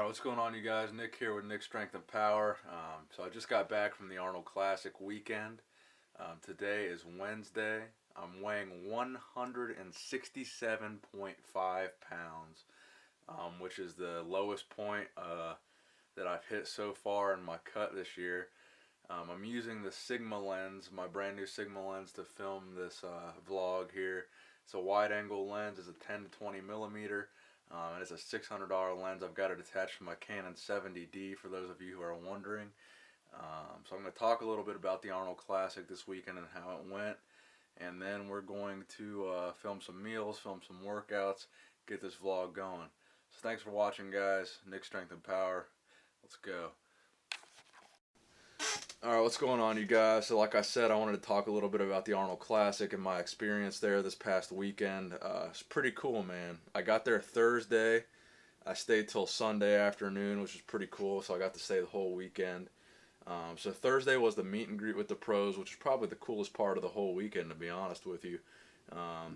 What's going on, you guys? Nick here with Nick Strength and Power. So I just got back from the Arnold Classic weekend. Today is Wednesday. I'm weighing 167.5 pounds, which is the lowest point that I've hit so far in my cut this year. I'm using the Sigma lens, my brand new Sigma lens, to film this vlog here. It's a wide angle lens. It's a 10 to 20 millimeter. And it's a $600 lens. I've got it attached to my Canon 70D for those of you who are wondering. So I'm going to talk a little bit about the Arnold Classic this weekend and how it went. And then we're going to film some meals, film some workouts, get this vlog going. So thanks for watching, guys. Nick Strength and Power. Let's go. Alright, what's going on, you guys? So like I said, I wanted to talk a little bit about the Arnold Classic and my experience there this past weekend. It's pretty cool, man. I got there Thursday. I stayed till Sunday afternoon, which was pretty cool, so I got to stay the whole weekend. So Thursday was the meet and greet with the pros, which is probably the coolest part of the whole weekend, to be honest with you.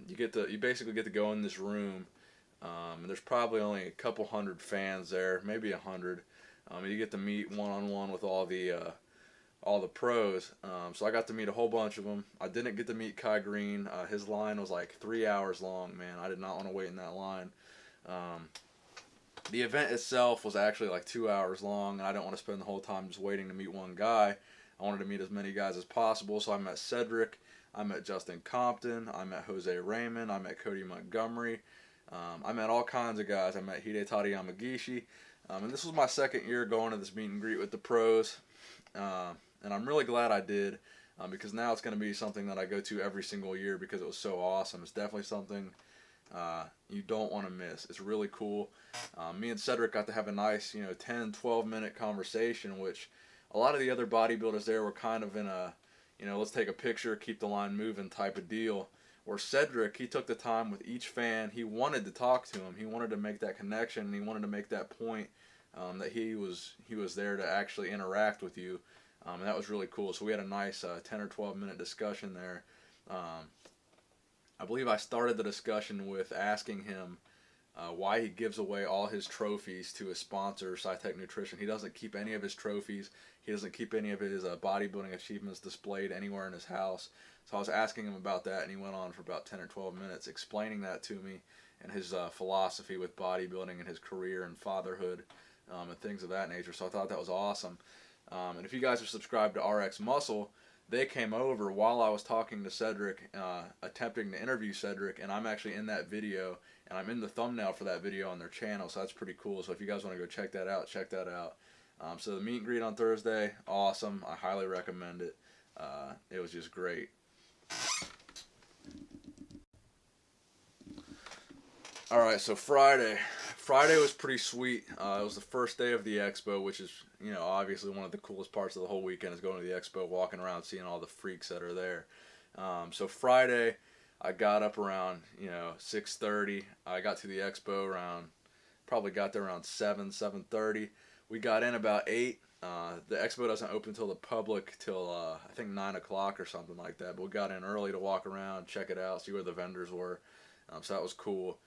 You basically get to go in this room, and there's probably only a couple hundred fans there, maybe 100. You get to meet one-on-one with all the pros. So I got to meet a whole bunch of them. I didn't get to meet Kai Green. His line was like 3 hours long, man. I did not want to wait in that line. The event itself was actually like 2 hours long, and I didn't want to spend the whole time just waiting to meet one guy. I wanted to meet as many guys as possible, so I met Cedric, I met Justin Compton, I met Jose Raymond, I met Cody Montgomery, I met all kinds of guys. I met Hidetaka Yamagishi, and this was my second year going to this meet and greet with the pros. And I'm really glad I did, because now it's going to be something that I go to every single year because it was so awesome. It's definitely something you don't want to miss. It's really cool. Me and Cedric got to have a nice, 10, 12-minute conversation, which a lot of the other bodybuilders there were kind of in a, let's take a picture, keep the line moving type of deal. Where Cedric, he took the time with each fan. He wanted to talk to him. He wanted to make that connection, and he wanted to make that point that he was there to actually interact with you. And that was really cool. So we had a nice 10 or 12-minute discussion there. I believe I started the discussion with asking him why he gives away all his trophies to his sponsor, SciTech Nutrition. He doesn't keep any of his trophies. He doesn't keep any of his bodybuilding achievements displayed anywhere in his house. So I was asking him about that, and he went on for about 10 or 12 minutes explaining that to me and his philosophy with bodybuilding and his career and fatherhood and things of that nature. So I thought that was awesome. And if you guys are subscribed to RX Muscle, they came over while I was talking to Cedric, attempting to interview Cedric, and I'm actually in that video, and I'm in the thumbnail for that video on their channel, so that's pretty cool. So if you guys want to go check that out, check that out. So the meet and greet on Thursday, awesome. I highly recommend it. It was just great. Alright, so Friday was pretty sweet. It was the first day of the expo, which is, obviously one of the coolest parts of the whole weekend is going to the expo, walking around, seeing all the freaks that are there. So Friday, I got up around, 6:30. I got to the expo probably got there around 7:30. We got in about 8. The expo doesn't open till the public till, I think 9 o'clock or something like that. But we got in early to walk around, check it out, see where the vendors were. So that was cool.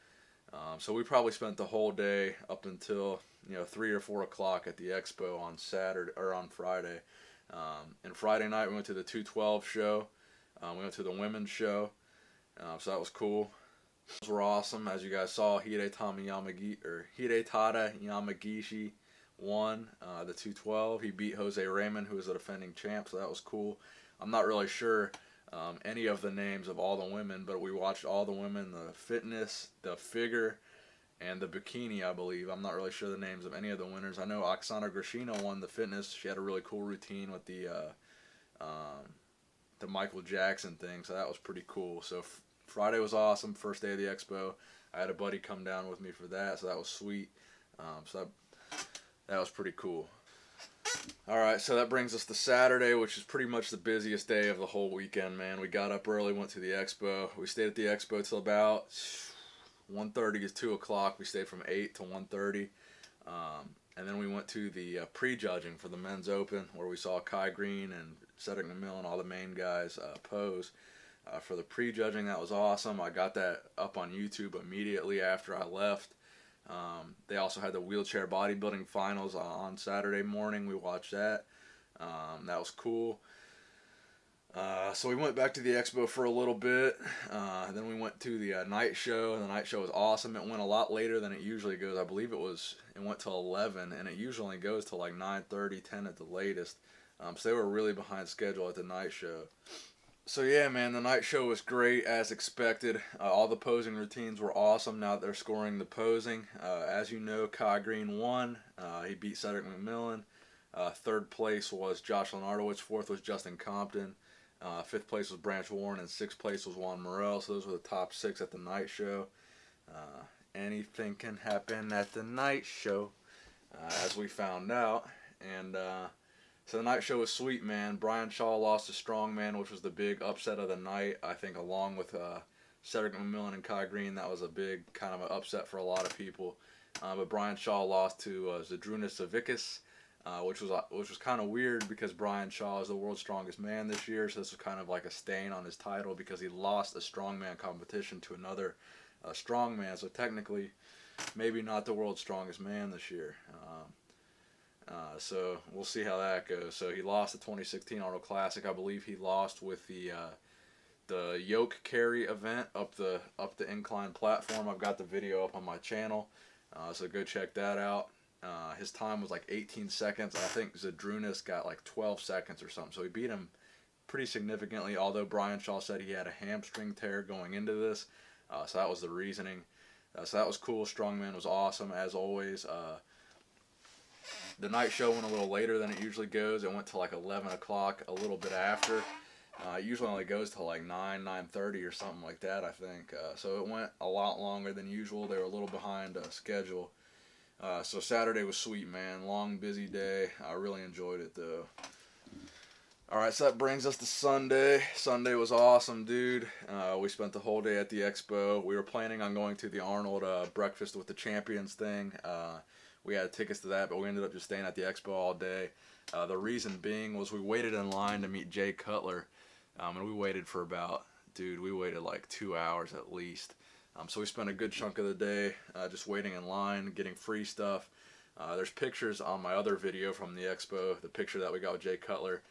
So we probably spent the whole day up until 3 or 4 o'clock at the expo on Saturday or on Friday. And Friday night we went to the 212 show. We went to the women's show. So that was cool. Those were awesome. As you guys saw, Hidetaka Yamagishi won the 212. He beat Jose Raymond, who was the defending champ. So that was cool. I'm not really sure any of the names of all the women, but we watched all the women, the fitness, the figure, and the bikini, I believe. I'm not really sure the names of any of the winners. I know Oksana Grishina won the fitness. She had a really cool routine with the Michael Jackson thing, so that was pretty cool. So Friday was awesome, first day of the expo. I had a buddy come down with me for that, so that was sweet. So that was pretty cool. Alright, so that brings us to Saturday, which is pretty much the busiest day of the whole weekend, man. We got up early, went to the expo. We stayed at the expo till about 1:30 to 2 o'clock. We stayed from 8 to 1:30. And then we went to the prejudging for the men's open, where we saw Kai Green and Cedric McMillan, all the main guys, pose. For the prejudging, that was awesome. I got that up on YouTube immediately after I left. They also had the wheelchair bodybuilding finals on Saturday morning. We watched that. That was cool. So we went back to the expo for a little bit. Then we went to the night show, and the night show was awesome. It went a lot later than it usually goes. I believe it went till 11, and it usually goes till like 9:30, 10 at the latest. So they were really behind schedule at the night show. So yeah, man, the night show was great as expected. All the posing routines were awesome. Now that they're scoring the posing, as you know, Kai Green won. He beat Cedric McMillan. Third place was Josh Lenardowicz. Fourth was Justin Compton. Fifth place was Branch Warren, and sixth place was Juan Morel. So those were the top six at the night show. Anything can happen at the night show, as we found out. And so the night show was sweet, man. Brian Shaw lost to Strongman, which was the big upset of the night. I think along with Cedric McMillan and Kai Green, that was a big kind of an upset for a lot of people. But Brian Shaw lost to Zydrunas Savickas, which was kind of weird because Brian Shaw is the world's strongest man this year. So this was kind of like a stain on his title because he lost a strongman competition to another strongman. So technically, maybe not the world's strongest man this year. So we'll see how that goes. So he lost the 2016 Arnold Classic. I believe he lost with the yoke carry event up the incline platform. I've got the video up on my channel, so go check that out. His time was like 18 seconds. I think Zydrunas got like 12 seconds or something. So he beat him pretty significantly. Although Brian Shaw said he had a hamstring tear going into this, so that was the reasoning. So that was cool. Strongman was awesome as always. The night show went a little later than it usually goes. It went to like 11 o'clock, a little bit after. It usually only goes to like 9:30 or something like that, I think. So it went a lot longer than usual. They were a little behind schedule. So Saturday was sweet, man. Long, busy day. I really enjoyed it, though. Alright, so that brings us to Sunday. Sunday was awesome, dude. We spent the whole day at the expo. We were planning on going to the Arnold Breakfast with the Champions thing. We had tickets to that, but we ended up just staying at the expo all day. The reason being was we waited in line to meet Jay Cutler, and we waited for we waited like 2 hours at least. So we spent a good chunk of the day just waiting in line, getting free stuff. There's pictures on my other video from the expo, the picture that we got with Jay Cutler.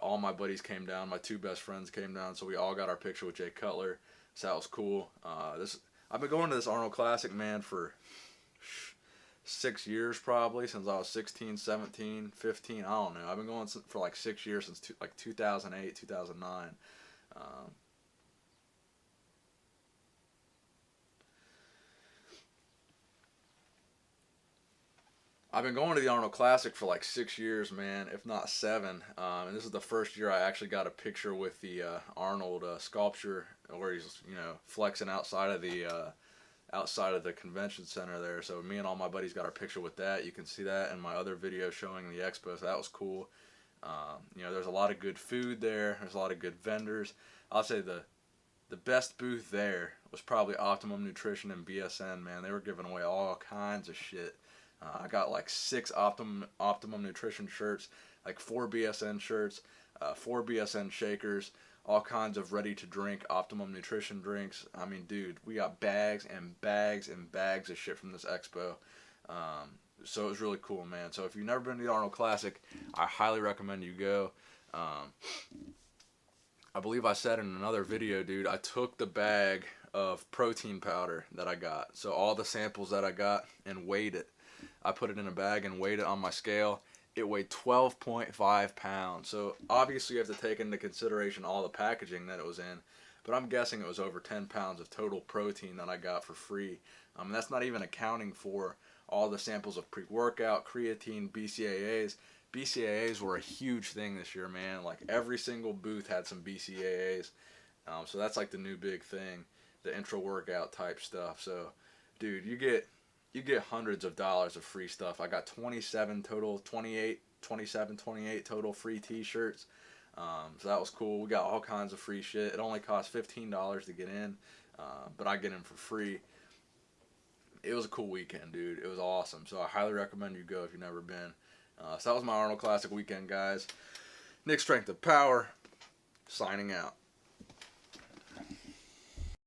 All my buddies came down, my two best friends came down, so we all got our picture with Jay Cutler. So that was cool. I've been going to this Arnold Classic, man, for 6 years probably, since I was 16, 17, 15, I don't know. I've been going for like 6 years, since like 2008, 2009. I've been going to the Arnold Classic for like 6 years, man, if not 7. And this is the first year I actually got a picture with the Arnold sculpture where he's, flexing outside of the convention center there. So me and all my buddies got our picture with that. You can see that in my other video showing the expo. So that was cool. There's a lot of good food there. There's a lot of good vendors. I'll say the best booth there was probably Optimum Nutrition and BSN, man. They were giving away all kinds of shit. I got like 6 Optimum Nutrition shirts, like 4 BSN shirts, 4 BSN shakers, all kinds of ready-to-drink Optimum Nutrition drinks. I mean, dude, we got bags and bags and bags of shit from this expo. So it was really cool, man. So if you've never been to the Arnold Classic, I highly recommend you go. I believe I said in another video, dude, I took the bag of protein powder that I got. So all the samples that I got and weighed it. I put it in a bag and weighed it on my scale. It weighed 12.5 pounds. So obviously you have to take into consideration all the packaging that it was in. But I'm guessing it was over 10 pounds of total protein that I got for free. And that's not even accounting for all the samples of pre-workout, creatine, BCAAs. BCAAs were a huge thing this year, man. Like every single booth had some BCAAs. So that's like the new big thing, the intra-workout type stuff. So, dude, you get hundreds of dollars of free stuff. I got 27 total free t-shirts. So that was cool. We got all kinds of free shit. It only cost $15 to get in, but I get in for free. It was a cool weekend, dude. It was awesome. So I highly recommend you go if you've never been. So that was my Arnold Classic weekend, guys. Nick Strength of Power, signing out.